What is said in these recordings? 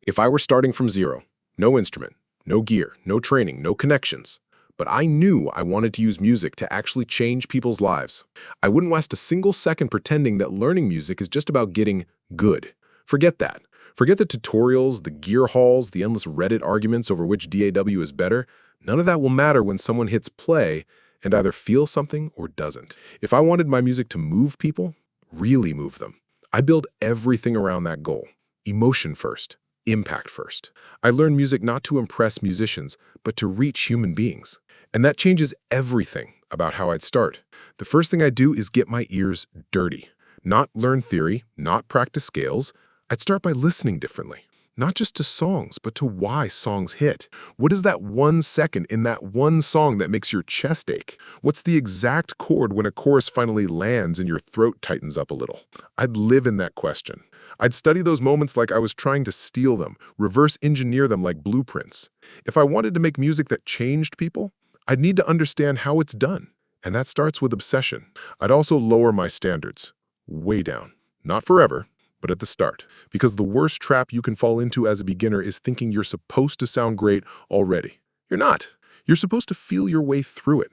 If I were starting from zero, no instrument, no gear, no training, no connections, but I knew I wanted to use music to actually change people's lives, I wouldn't waste a single second pretending that learning music is just about getting good. Forget that. Forget the tutorials, the gear hauls, the endless Reddit arguments over which DAW is better. None of that will matter when someone hits play and either feels something or doesn't. If I wanted my music to move people, really move them, I build everything around that goal. Emotion first, impact first. I learn music not to impress musicians, but to reach human beings. And that changes everything about how I'd start. The first thing I do is get my ears dirty. Not learn theory, not practice scales. I'd start by listening differently. Not just to songs, but to why songs hit. What is that 1 second in that one song that makes your chest ache? What's the exact chord when a chorus finally lands and your throat tightens up a little? I'd live in that question. I'd study those moments like I was trying to steal them, reverse engineer them like blueprints. If I wanted to make music that changed people, I'd need to understand how it's done. And that starts with obsession. I'd also lower my standards. Way down. Not forever, but at the start. Because the worst trap you can fall into as a beginner is thinking you're supposed to sound great already. You're not. You're supposed to feel your way through it.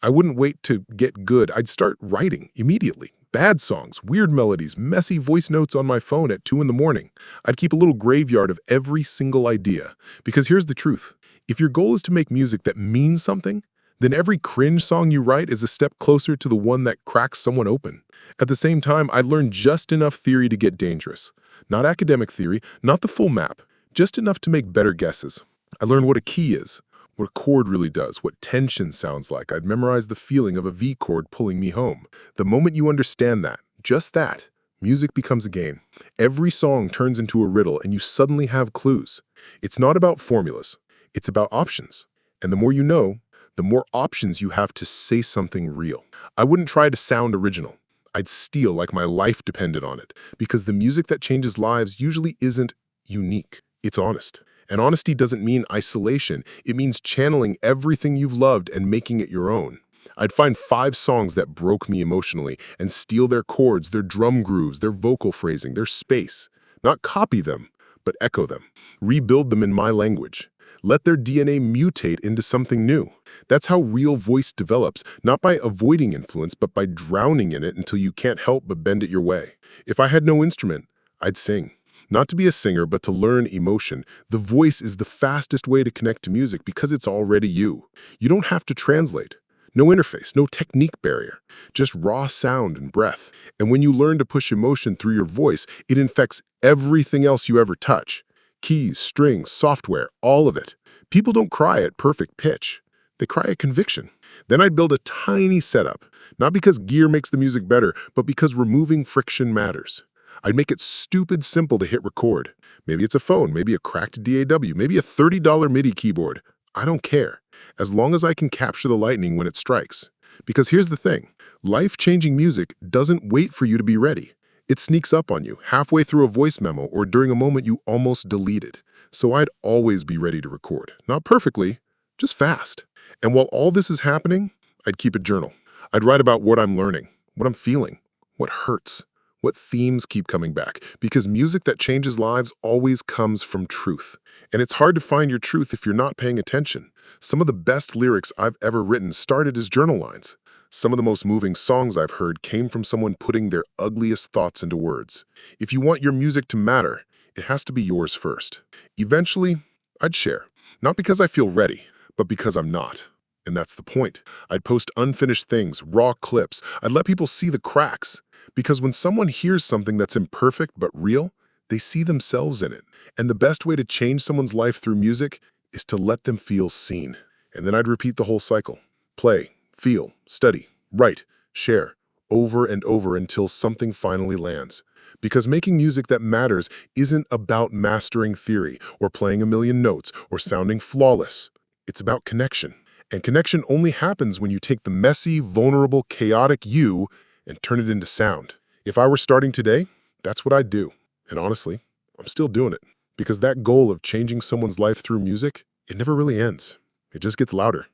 I wouldn't wait to get good. I'd start writing immediately. Bad songs, weird melodies, messy voice notes on my phone at 2 in the morning. I'd keep a little graveyard of every single idea. Because here's the truth. If your goal is to make music that means something, then every cringe song you write is a step closer to the one that cracks someone open. At the same time, I learned just enough theory to get dangerous. Not academic theory, not the full map, just enough to make better guesses. I learned what a key is, what a chord really does, what tension sounds like. I'd memorize the feeling of a V chord pulling me home. The moment you understand that, just that, music becomes a game. Every song turns into a riddle and you suddenly have clues. It's not about formulas, it's about options. And the more you know, the more options you have to say something real. I wouldn't try to sound original. I'd steal like my life depended on it, because the music that changes lives usually isn't unique. It's honest. And honesty doesn't mean isolation. It means channeling everything you've loved and making it your own. I'd find 5 songs that broke me emotionally and steal their chords, their drum grooves, their vocal phrasing, their space. Not copy them, but echo them. Rebuild them in my language. Let their DNA mutate into something new. That's how real voice develops, not by avoiding influence, but by drowning in it until you can't help but bend it your way. If I had no instrument, I'd sing. Not to be a singer, but to learn emotion. The voice is the fastest way to connect to music because it's already you. You don't have to translate. No interface, no technique barrier. Just raw sound and breath. And when you learn to push emotion through your voice, it infects everything else you ever touch. Keys, strings, software, all of it. People don't cry at perfect pitch. They cry at conviction. Then I'd build a tiny setup, not because gear makes the music better, but because removing friction matters. I'd make it stupid simple to hit record. Maybe it's a phone, maybe a cracked DAW, maybe a $30 MIDI keyboard. I don't care, as long as I can capture the lightning when it strikes. Because here's the thing, life-changing music doesn't wait for you to be ready. It sneaks up on you halfway through a voice memo or during a moment you almost deleted. So I'd always be ready to record. Not perfectly, just fast. And while all this is happening, I'd keep a journal. I'd write about what I'm learning, what I'm feeling, what hurts, what themes keep coming back. Because music that changes lives always comes from truth. And it's hard to find your truth if you're not paying attention. Some of the best lyrics I've ever written started as journal lines. Some of the most moving songs I've heard came from someone putting their ugliest thoughts into words. If you want your music to matter, it has to be yours first. Eventually, I'd share. Not because I feel ready, but because I'm not. And that's the point. I'd post unfinished things, raw clips. I'd let people see the cracks. Because when someone hears something that's imperfect but real, they see themselves in it. And the best way to change someone's life through music is to let them feel seen. And then I'd repeat the whole cycle. Play, feel, study, write, share, over and over until something finally lands. Because making music that matters isn't about mastering theory or playing a million notes or sounding flawless. It's about connection. And connection only happens when you take the messy, vulnerable, chaotic you and turn it into sound. If I were starting today, that's what I'd do. And honestly, I'm still doing it. Because that goal of changing someone's life through music, it never really ends. It just gets louder.